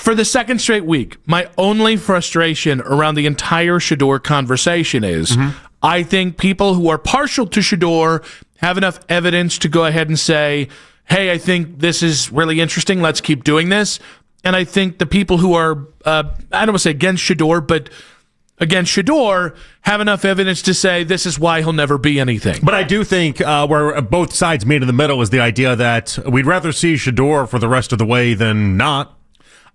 for the second straight week, my only frustration around the entire Shedeur conversation is I think people who are partial to Shedeur have enough evidence to go ahead and say, hey, I think this is really interesting. Let's keep doing this. And I think the people who are, I don't want to say against Shedeur, but against Shedeur have enough evidence to say this is why he'll never be anything. But I do think where both sides meet in the middle is the idea that we'd rather see Shedeur for the rest of the way than not.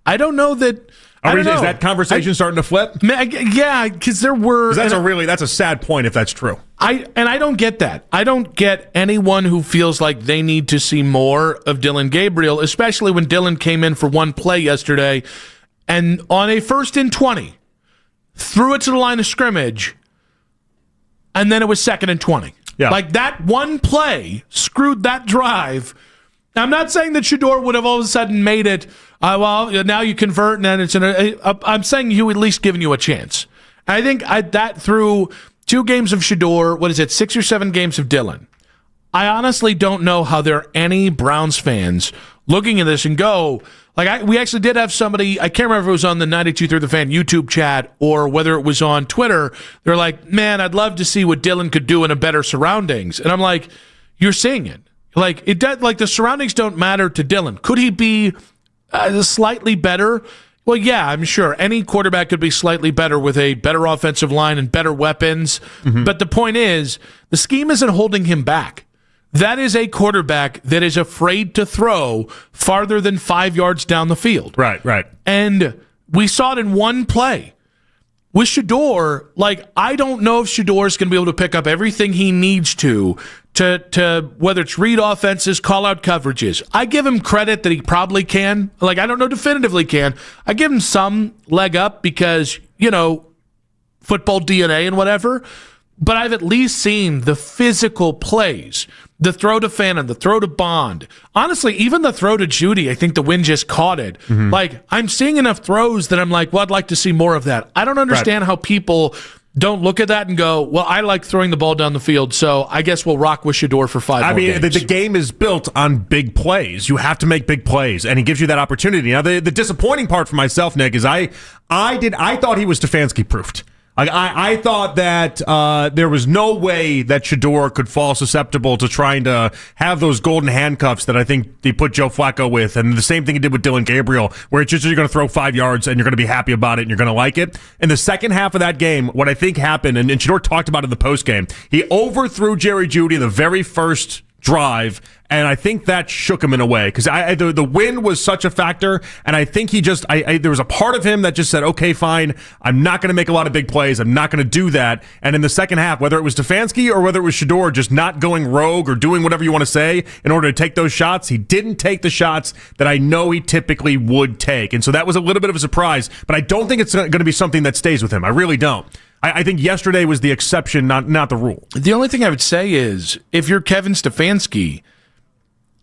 I don't know that. Is that conversation starting to flip? Yeah, because there were. That's a sad point if that's true. I don't get that. I don't get anyone who feels like they need to see more of Dillon Gabriel, especially when Dillon came in for one play yesterday and on a 1st and 20, threw it to the line of scrimmage, and then it was 2nd and 20. Yeah. Like that one play screwed that drive. Now, I'm not saying that Shedeur would have all of a sudden made it, well, now you convert, and then it's I'm saying you at least giving you a chance. I think that through 2 games of Shedeur, 6 or 7 games of Dillon, I honestly don't know how there are any Browns fans looking at this and go, we actually did have somebody, I can't remember if it was on the 92.3 The Fan YouTube chat or whether it was on Twitter. They're like, man, I'd love to see what Dillon could do in a better surroundings. And I'm like, you're seeing it. The surroundings don't matter to Dillon. Could he be slightly better? Well, yeah, I'm sure. Any quarterback could be slightly better with a better offensive line and better weapons. Mm-hmm. But the point is, the scheme isn't holding him back. That is a quarterback that is afraid to throw farther than 5 yards down the field. Right. And we saw it in one play. With Shedeur, I don't know if Shedeur is going to be able to pick up everything he needs to whether it's read offenses, call out coverages. I give him credit that he probably can. I don't know definitively can. I give him some leg up because, football DNA and whatever. But I've at least seen the physical plays, the throw to Fannin, the throw to Bond. Honestly, even the throw to Judy, I think the wind just caught it. Mm-hmm. I'm seeing enough throws that I'm like, well, I'd like to see more of that. I don't understand how people don't look at that and go, well, I like throwing the ball down the field, so I guess we'll rock with Shedeur for 5 more games. The game is built on big plays. You have to make big plays, and he gives you that opportunity. Now, the disappointing part for myself, Nick, is I thought he was Stefanski-proofed. I thought that there was no way that Shedeur could fall susceptible to trying to have those golden handcuffs that I think they put Joe Flacco with, and the same thing he did with Dillon Gabriel, where it's just you're going to throw 5 yards and you're going to be happy about it and you're going to like it. In the second half of that game, what I think happened, and Shedeur talked about it in the postgame, he overthrew Jerry Jeudy in the very first drive, and I think that shook him in a way because the wind was such a factor, and I think he just there was a part of him that just said, okay, fine, I'm not going to make a lot of big plays, I'm not going to do that. And in the second half, whether it was Stefanski or whether it was Shedeur just not going rogue or doing whatever you want to say in order to take those shots, he didn't take the shots that I know he typically would take, and so that was a little bit of a surprise, but I don't think it's going to be something that stays with him. I really don't. I think yesterday was the exception, not the rule. The only thing I would say is, if you're Kevin Stefanski,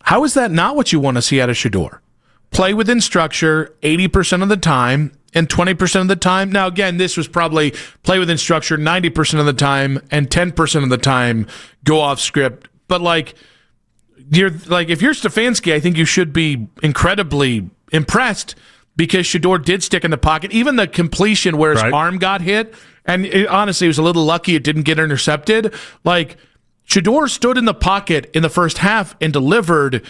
how is that not what you want to see out of Shedeur? Play within structure 80% of the time and 20% of the time. Now, again, this was probably play within structure 90% of the time and 10% of the time go off script. But if you're Stefanski, I think you should be incredibly impressed because Shedeur did stick in the pocket. Even the completion where his arm got hit, and honestly, he was a little lucky it didn't get intercepted. Shedeur stood in the pocket in the first half and delivered,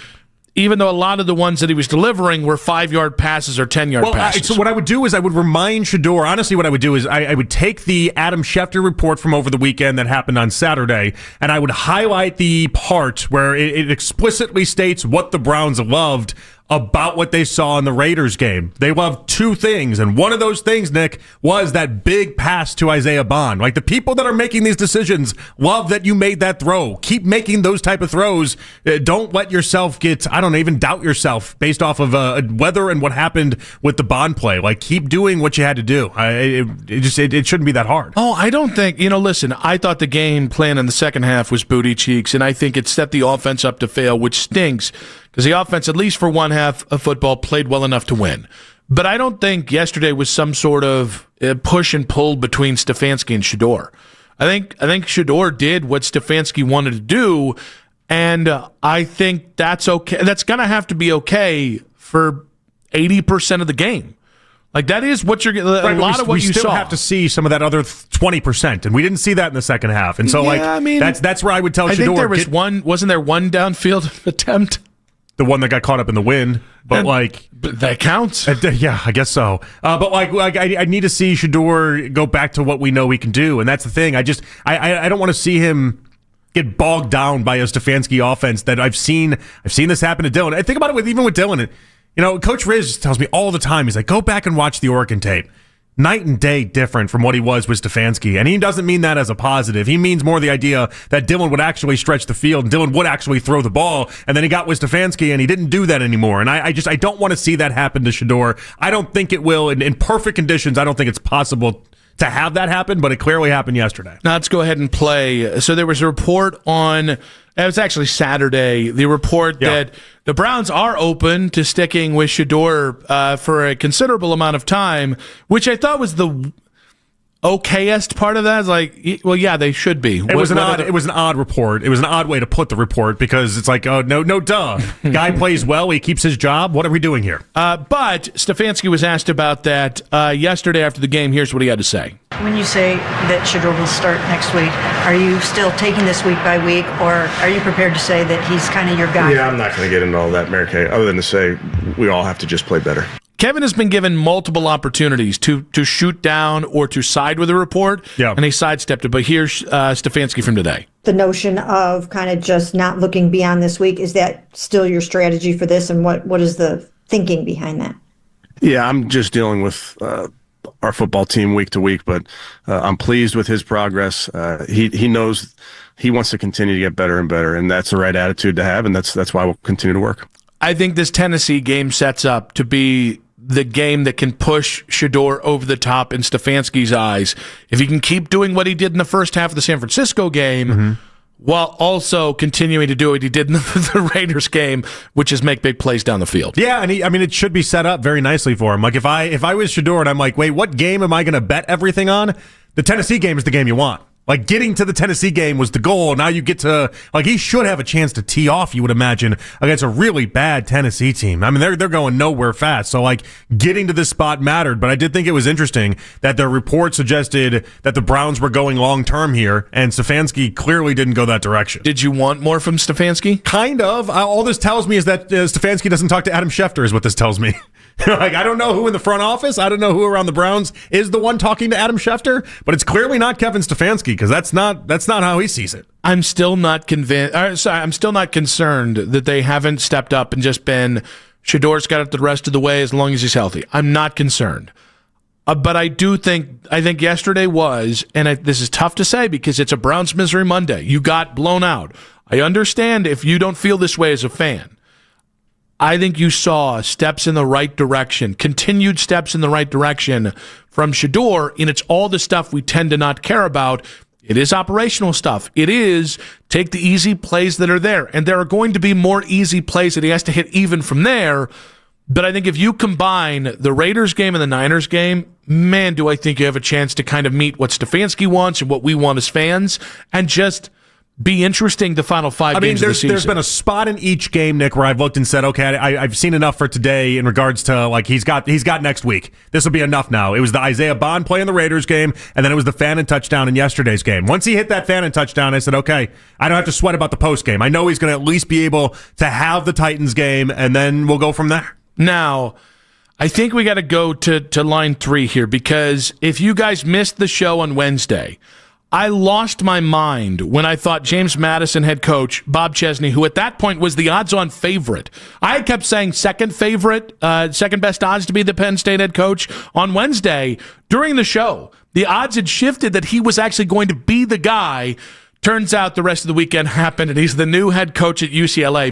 even though a lot of the ones that he was delivering were 5-yard passes or 10-yard passes. So what I would do is I would remind Shedeur, honestly what I would do is I would take the Adam Schefter report from over the weekend that happened on Saturday, and I would highlight the part where it explicitly states what the Browns loved about what they saw in the Raiders game. They loved 2 things, and one of those things, Nick, was that big pass to Isaiah Bond. The people that are making these decisions love that you made that throw. Keep making those type of throws. Don't let yourself get, even doubt yourself based off of weather and what happened with the Bond play. Keep doing what you had to do. It shouldn't be that hard. Oh, I don't think, listen, I thought the game plan in the second half was booty cheeks, and I think it set the offense up to fail, which stinks. Because the offense, at least for one half of football, played well enough to win. But I don't think yesterday was some sort of push and pull between Stefanski and Shedeur. I think Shedeur did what Stefanski wanted to do, and I think that's okay. That's going to have to be okay for 80% of the game. Like, that is what you're getting. A lot of what you saw. We still have to see some of that other 20%, and we didn't see that in the second half. And so, that's where I would tell Shedeur. I think there was wasn't there one downfield attempt? The one that got caught up in the wind. But that counts. Yeah, I guess so. But I need to see Shedeur go back to what we know he can do, and that's the thing. I don't want to see him get bogged down by a Stefanski offense that I've seen this happen to Dylan. I think about it even with Dylan. Coach Riz tells me all the time, he's like, go back and watch the Oregon tape. Night and day different from what he was with Stefanski. And he doesn't mean that as a positive. He means more the idea that Dylan would actually stretch the field and Dylan would actually throw the ball. And then he got with Stefanski and he didn't do that anymore. And I don't want to see that happen to Shedeur. I don't think it will. In perfect conditions, I don't think it's possible to have that happen, but it clearly happened yesterday. Now let's go ahead and play. So there was a report it was actually Saturday, the report that the Browns are open to sticking with Shedeur for a considerable amount of time, which I thought was the okayest part of that. Is like, well, yeah, they should be. It was an odd report. It was an odd way to put the report because it's like, oh, no, duh. Guy plays well. He keeps his job. What are we doing here? But Stefanski was asked about that yesterday after the game. Here's what he had to say. When you say that Shedeur will start next week, are you still taking this week by week, or are you prepared to say that he's kind of your guy? Yeah, I'm not going to get into all that, Mary Kay, other than to say we all have to just play better. Kevin has been given multiple opportunities to shoot down or to side with a report, and he sidestepped it. But here's Stefanski from today. The notion of kind of just not looking beyond this week, is that still your strategy for this, and what is the thinking behind that? Yeah, I'm just dealing with our football team week to week, but I'm pleased with his progress. He knows he wants to continue to get better and better, and that's the right attitude to have, and that's why we'll continue to work. I think this Tennessee game sets up to be the game that can push Shedeur over the top in Stefanski's eyes. If he can keep doing what he did in the first half of the San Francisco game, while also continuing to do what he did in the Raiders game, which is make big plays down the field. Yeah, and it should be set up very nicely for him. Like if I was Shedeur and I'm like, wait, what game am I going to bet everything on? The Tennessee game is the game you want. Like, getting to the Tennessee game was the goal. Now you get to, he should have a chance to tee off, you would imagine, against a really bad Tennessee team. I mean, they're going nowhere fast. So, getting to this spot mattered. But I did think it was interesting that their report suggested that the Browns were going long-term here, and Stefanski clearly didn't go that direction. Did you want more from Stefanski? Kind of. All this tells me is that Stefanski doesn't talk to Adam Schefter, is what this tells me. I don't know who in the front office, I don't know who around the Browns is the one talking to Adam Schefter, but it's clearly not Kevin Stefanski, because that's not how he sees it. I'm still not convinced. I'm still not concerned that they haven't stepped up and just been Shedeur's got it the rest of the way as long as he's healthy. I'm not concerned, but I think yesterday was, and this is tough to say because it's a Browns Misery Monday. You got blown out. I understand if you don't feel this way as a fan. I think you saw steps in the right direction, continued steps in the right direction from Shedeur, and it's all the stuff we tend to not care about. It is operational stuff. It is take the easy plays that are there, and there are going to be more easy plays that he has to hit even from there. But I think if you combine the Raiders game and the Niners game, man, do I think you have a chance to kind of meet what Stefanski wants and what we want as fans, and just be interesting the final 5 games of the season. There's been a spot in each game, Nick, where I've looked and said, okay, I've seen enough for today in regards to, he's got next week. This will be enough now. It was the Isaiah Bond play in the Raiders game, and then it was the Fannin touchdown in yesterday's game. Once he hit that Fannin touchdown, I said, okay, I don't have to sweat about the post game. I know he's going to at least be able to have the Titans game, and then we'll go from there. Now, I think we got to go to line 3 here, because if you guys missed the show on Wednesday, I lost my mind when I thought James Madison head coach Bob Chesney, who at that point was the odds-on favorite. I kept saying second favorite, second best odds to be the Penn State head coach. On Wednesday, during the show, the odds had shifted that he was actually going to be the guy. Turns out the rest of the weekend happened, and he's the new head coach at UCLA.